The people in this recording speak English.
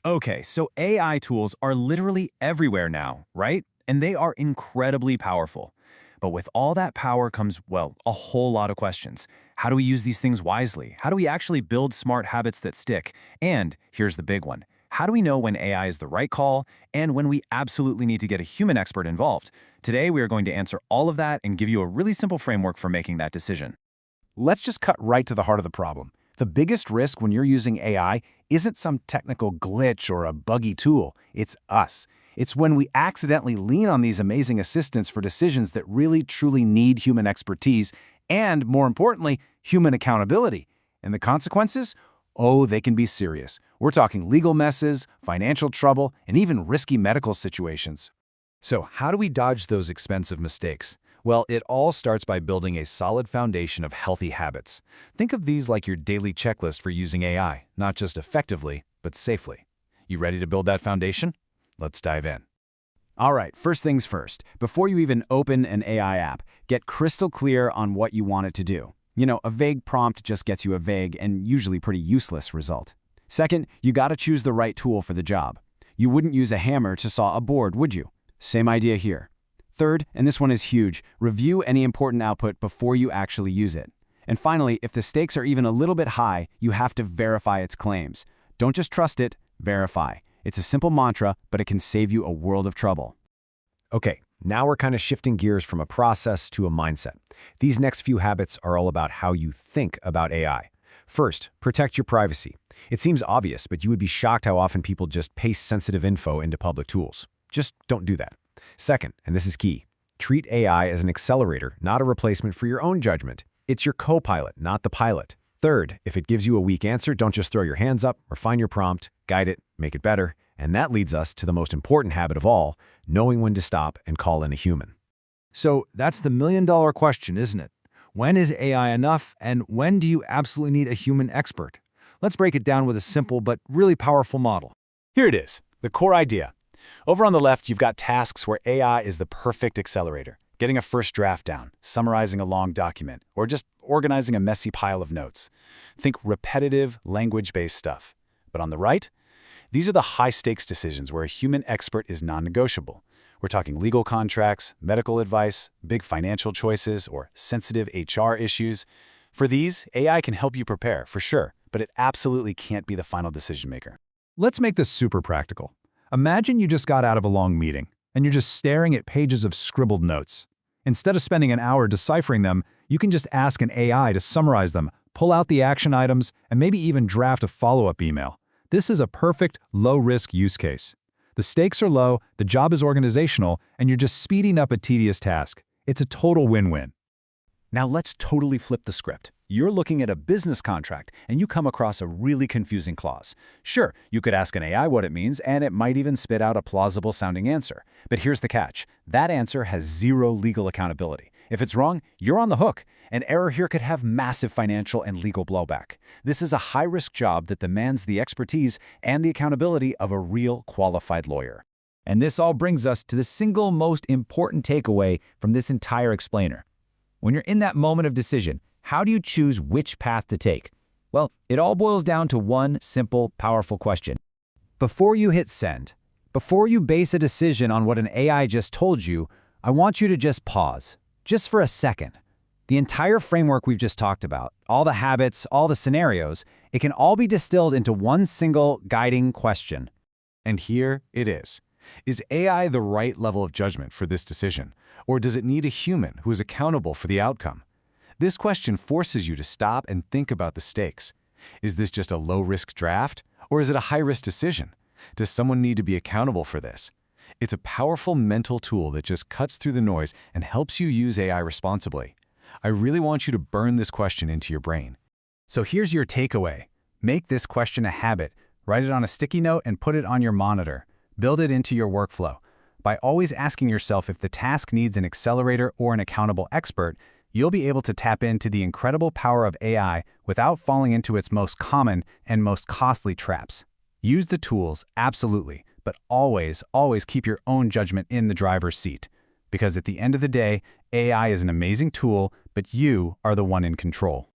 Okay, so AI tools are literally everywhere now, right? And they are incredibly powerful. But with all that power comes, well, a whole lot of questions. How do we use these things wisely? How do we actually build smart habits that stick? And here's the big one. How do we know when AI is the right call and when we absolutely need to get a human expert involved? Today, we are going to answer all of that and give you a really simple framework for making that decision. Let's just cut right to the heart of the problem. The biggest risk when you're using AI isn't some technical glitch or a buggy tool. It's us. It's when we accidentally lean on these amazing assistants for decisions that really truly need human expertise and, more importantly, human accountability. And the consequences? Oh, they can be serious. We're talking legal messes, financial trouble, and even risky medical situations. So how do we dodge those expensive mistakes? Well, it all starts by building a solid foundation of healthy habits. Think of these like your daily checklist for using AI, not just effectively, but safely. You ready to build that foundation? Let's dive in. All right, first things first. Before you even open an AI app, get crystal clear on what you want it to do. A vague prompt just gets you a vague and usually pretty useless result. Second, you gotta choose the right tool for the job. You wouldn't use a hammer to saw a board, would you? Same idea here. Third, and this one is huge, review any important output before you actually use it. And finally, if the stakes are even a little bit high, you have to verify its claims. Don't just trust it, verify. It's a simple mantra, but it can save you a world of trouble. Okay, now we're kind of shifting gears from a process to a mindset. These next few habits are all about how you think about AI. First, protect your privacy. It seems obvious, but you would be shocked how often people just paste sensitive info into public tools. Just don't do that. Second, and this is key, treat AI as an accelerator, not a replacement for your own judgment. It's your co-pilot, not the pilot. Third, if it gives you a weak answer, don't just throw your hands up, refine your prompt, guide it, make it better. And that leads us to the most important habit of all, knowing when to stop and call in a human. So that's the million-dollar question, isn't it? When is AI enough, and when do you absolutely need a human expert? Let's break it down with a simple but really powerful model. Here it is, the core idea. Over on the left, you've got tasks where AI is the perfect accelerator. Getting a first draft down, summarizing a long document, or just organizing a messy pile of notes. Think repetitive, language-based stuff. But on the right, these are the high-stakes decisions where a human expert is non-negotiable. We're talking legal contracts, medical advice, big financial choices, or sensitive HR issues. For these, AI can help you prepare, for sure, but it absolutely can't be the final decision maker. Let's make this super practical. Imagine you just got out of a long meeting, and you're just staring at pages of scribbled notes. Instead of spending an hour deciphering them, you can just ask an AI to summarize them, pull out the action items, and maybe even draft a follow-up email. This is a perfect, low-risk use case. The stakes are low, the job is organizational, and you're just speeding up a tedious task. It's a total win-win. Now let's totally flip the script. You're looking at a business contract, and you come across a really confusing clause. Sure, you could ask an AI what it means, and it might even spit out a plausible-sounding answer. But here's the catch. That answer has zero legal accountability. If it's wrong, you're on the hook. An error here could have massive financial and legal blowback. This is a high-risk job that demands the expertise and the accountability of a real qualified lawyer. And this all brings us to the single most important takeaway from this entire explainer. When you're in that moment of decision, how do you choose which path to take? Well, it all boils down to one simple, powerful question. Before you hit send, before you base a decision on what an AI just told you, I want you to just pause, just for a second. The entire framework we've just talked about, all the habits, all the scenarios, it can all be distilled into one single guiding question. And here it is. Is AI the right level of judgment for this decision? Or does it need a human who is accountable for the outcome? This question forces you to stop and think about the stakes. Is this just a low-risk draft? Or is it a high-risk decision? Does someone need to be accountable for this? It's a powerful mental tool that just cuts through the noise and helps you use AI responsibly. I really want you to burn this question into your brain. So here's your takeaway. Make this question a habit. Write it on a sticky note and put it on your monitor. Build it into your workflow. By always asking yourself if the task needs an accelerator or an accountable expert, you'll be able to tap into the incredible power of AI without falling into its most common and most costly traps. Use the tools, absolutely, but always, always keep your own judgment in the driver's seat. Because at the end of the day, AI is an amazing tool, but you are the one in control.